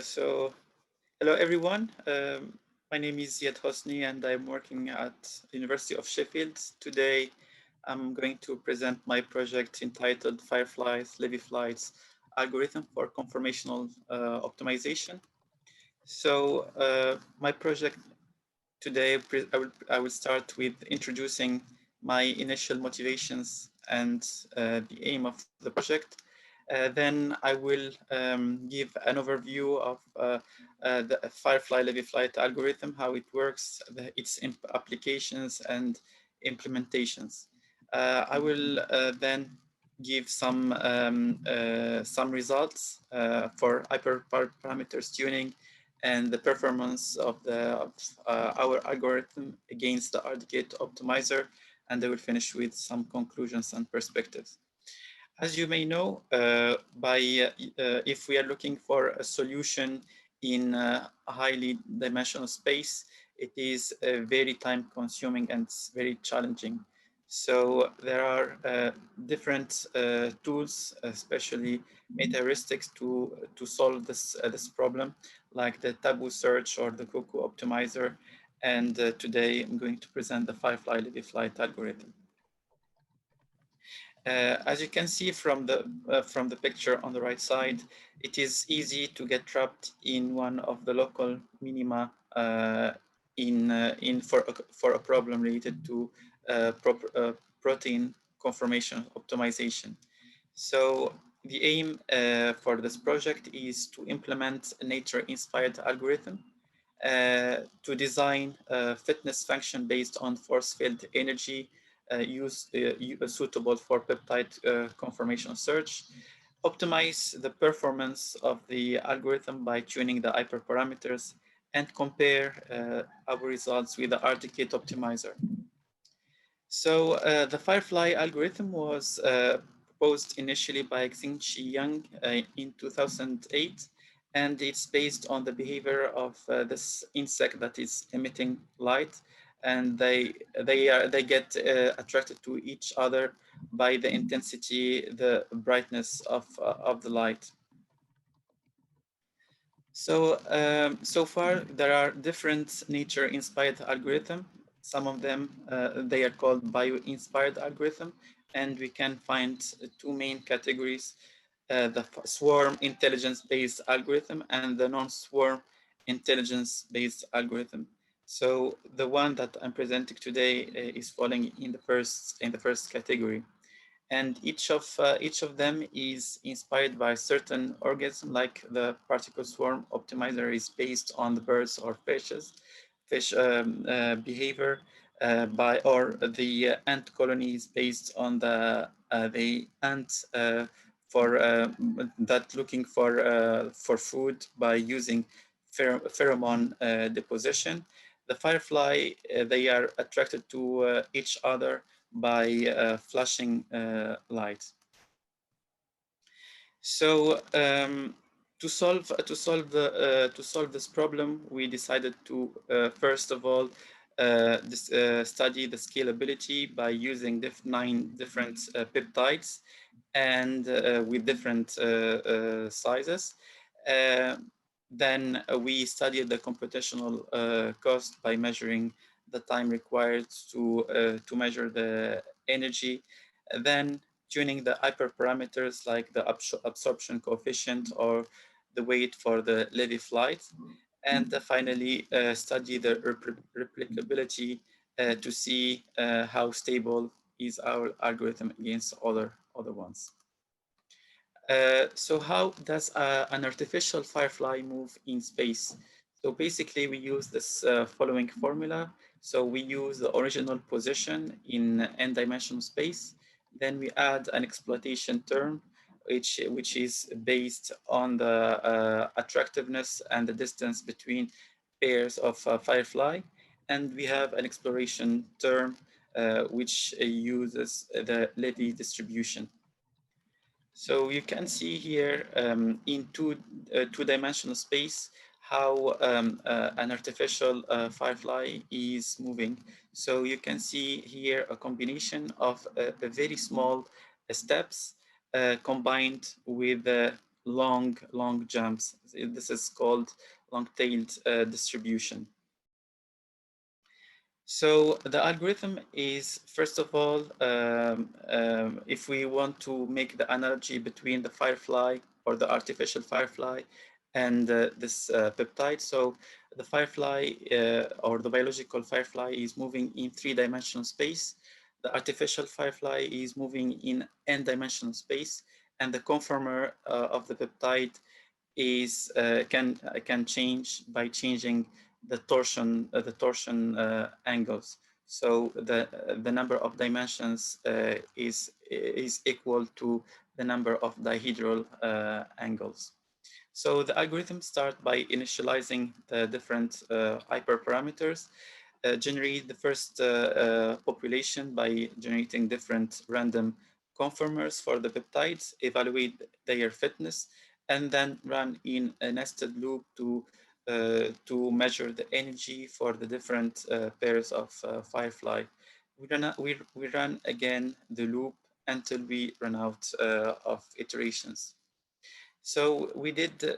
So, hello everyone. My name is Zied Hosni and I'm working at the University of Sheffield. Today, I'm going to present my project entitled Fireflies-Lévy Flights algorithm for conformational optimization. So, my project today, I will start with introducing my initial motivations and the aim of the project. Then I will give an overview of the Firefly-Lévy flight algorithm, how it works, its applications and implementations. I will then give some results for hyperparameters tuning and the performance of our algorithm against the RDK optimizer, and I will finish with some conclusions and perspectives. As you may know, if we are looking for a solution in a highly dimensional space, it is very time consuming and very challenging. So there are different tools, especially metaheuristics, to solve this problem, like the taboo search or the cuckoo optimizer. And today I'm going to present the Firefly-Lévy flight algorithm. As you can see from the picture on the right side, it is easy to get trapped in one of the local minima for a problem related to protein conformation optimization. So the aim for this project is to implement a nature-inspired algorithm to design a fitness function based on force field energy suitable for peptide conformation search, optimize the performance of the algorithm by tuning the hyperparameters, and compare our results with the RTK optimizer. So the Firefly algorithm was proposed initially by Xingqi Yang in 2008, and it's based on the behavior of this insect that is emitting light, and they get attracted to each other by the intensity, the brightness of the light. So so far there are different nature-inspired algorithms. Some of them they are called bio-inspired algorithm, and we can find two main categories: the swarm intelligence-based algorithm and the non-swarm intelligence-based algorithm. So the one that I'm presenting today is falling in the first category. And each of them is inspired by certain organism, like the particle swarm optimizer is based on the birds or fish behavior, or the ant colony is based on the ant for that looking for food by using pheromone deposition. The firefly, they are attracted to each other by flashing light. So to solve this problem, we decided to first of all study the scalability by using 9 different peptides and with different sizes. Then we studied the computational cost by measuring the time required to measure the energy. Then tuning the hyperparameters like the absorption coefficient or the weight for the Lévy flight. And finally, study the replicability to see how stable is our algorithm against other ones. So how does an artificial firefly move in space? So basically we use this following formula. So we use the original position in n-dimensional space. Then we add an exploitation term, which is based on the attractiveness and the distance between pairs of firefly. And we have an exploration term, which uses the Lévy distribution. So you can see here in two-dimensional space how an artificial firefly is moving. So you can see here a combination of a very small steps combined with long jumps. This is called long-tailed distribution. So the algorithm is, first of all, if we want to make the analogy between the firefly or the artificial firefly and this peptide. So the firefly or the biological firefly is moving in three-dimensional space. The artificial firefly is moving in n-dimensional space, and the conformer of the peptide is can change by changing the torsion angles. So the number of dimensions is equal to the number of dihedral angles. So the algorithm starts by initializing the different hyperparameters, generate the first population by generating different random conformers for the peptides, evaluate their fitness, and then run in a nested loop to measure the energy for the different pairs of firefly. We run again the loop until we run out of iterations. So we checked the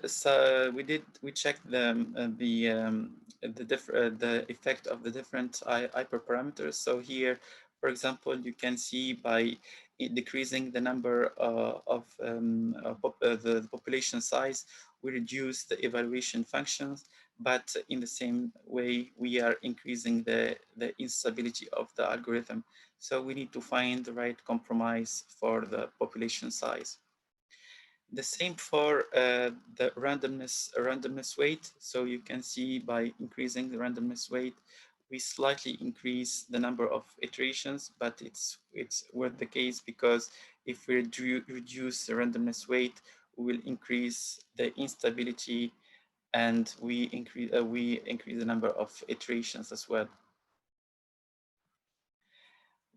effect of the different hyperparameters. So here, for example, you can see by decreasing the number the population size, we reduce the evaluation functions, but in the same way, we are increasing the instability of the algorithm. So we need to find the right compromise for the population size. The same for the randomness weight. So you can see by increasing the randomness weight, we slightly increase the number of iterations, but it's worth the case because if we reduce the randomness weight, we will increase the instability and we increase the number of iterations as well.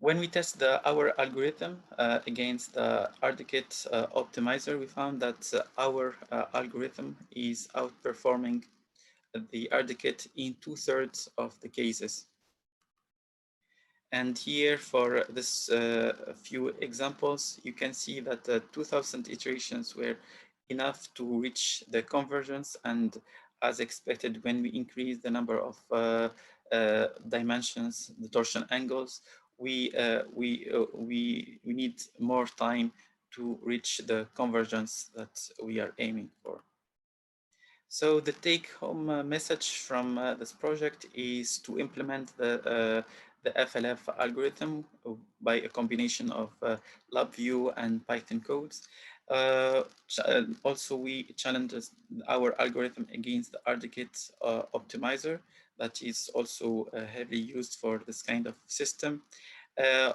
When we test our algorithm against the RDKit optimizer, we found that our algorithm is outperforming the RDKit in 2/3 of the cases. And here for this few examples, you can see that 2000 iterations were enough to reach the convergence, and as expected, when we increase the number of dimensions, the torsion angles, we need more time to reach the convergence that we are aiming for. So the take-home message from this project is to implement the FLF algorithm by a combination of LabVIEW and Python codes. Also, we challenged our algorithm against the RDKit optimizer that is also heavily used for this kind of system.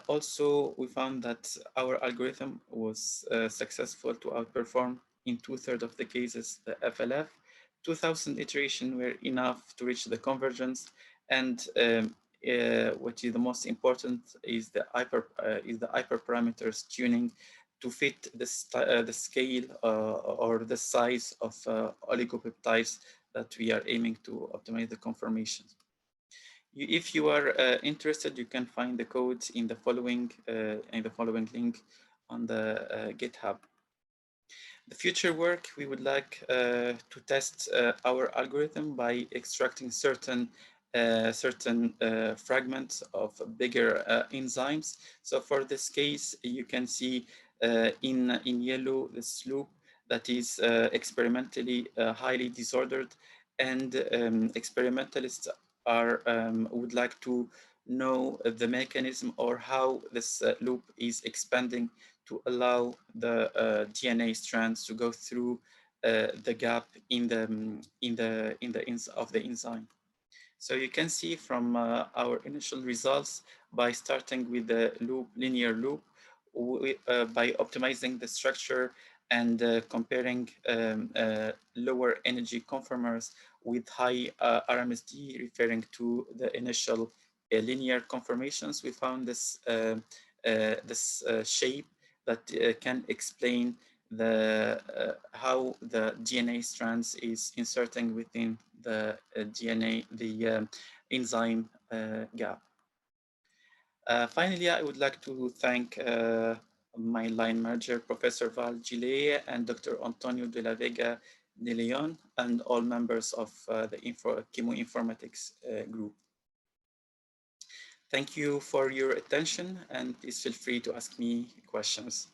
Also, we found that our algorithm was successful to outperform in 2/3 of the cases the FLF. 2000 iterations were enough to reach the convergence, and what is the most important is the hyperparameters tuning to fit the scale or the size of oligopeptides that we are aiming to optimize the conformations. If you are interested, you can find the codes in the following link on the GitHub. The future work, we would like to test our algorithm by extracting certain fragments of bigger enzymes. So for this case, you can see in yellow this loop that is experimentally highly disordered, and experimentalists would like to know the mechanism or how this loop is expanding to allow the DNA strands to go through the gap in the enzyme. So you can see from our initial results, by starting with the linear loop, by optimizing the structure and comparing lower energy conformers with high RMSD, referring to the initial linear conformations, we found this shape that can explain how the DNA strands is inserting within the enzyme gap. Finally, I would like to thank my line manager, Professor Val Gillet, and Dr. Antonio de la Vega de Leon, and all members of the cheminformatics group. Thank you for your attention, and please feel free to ask me questions.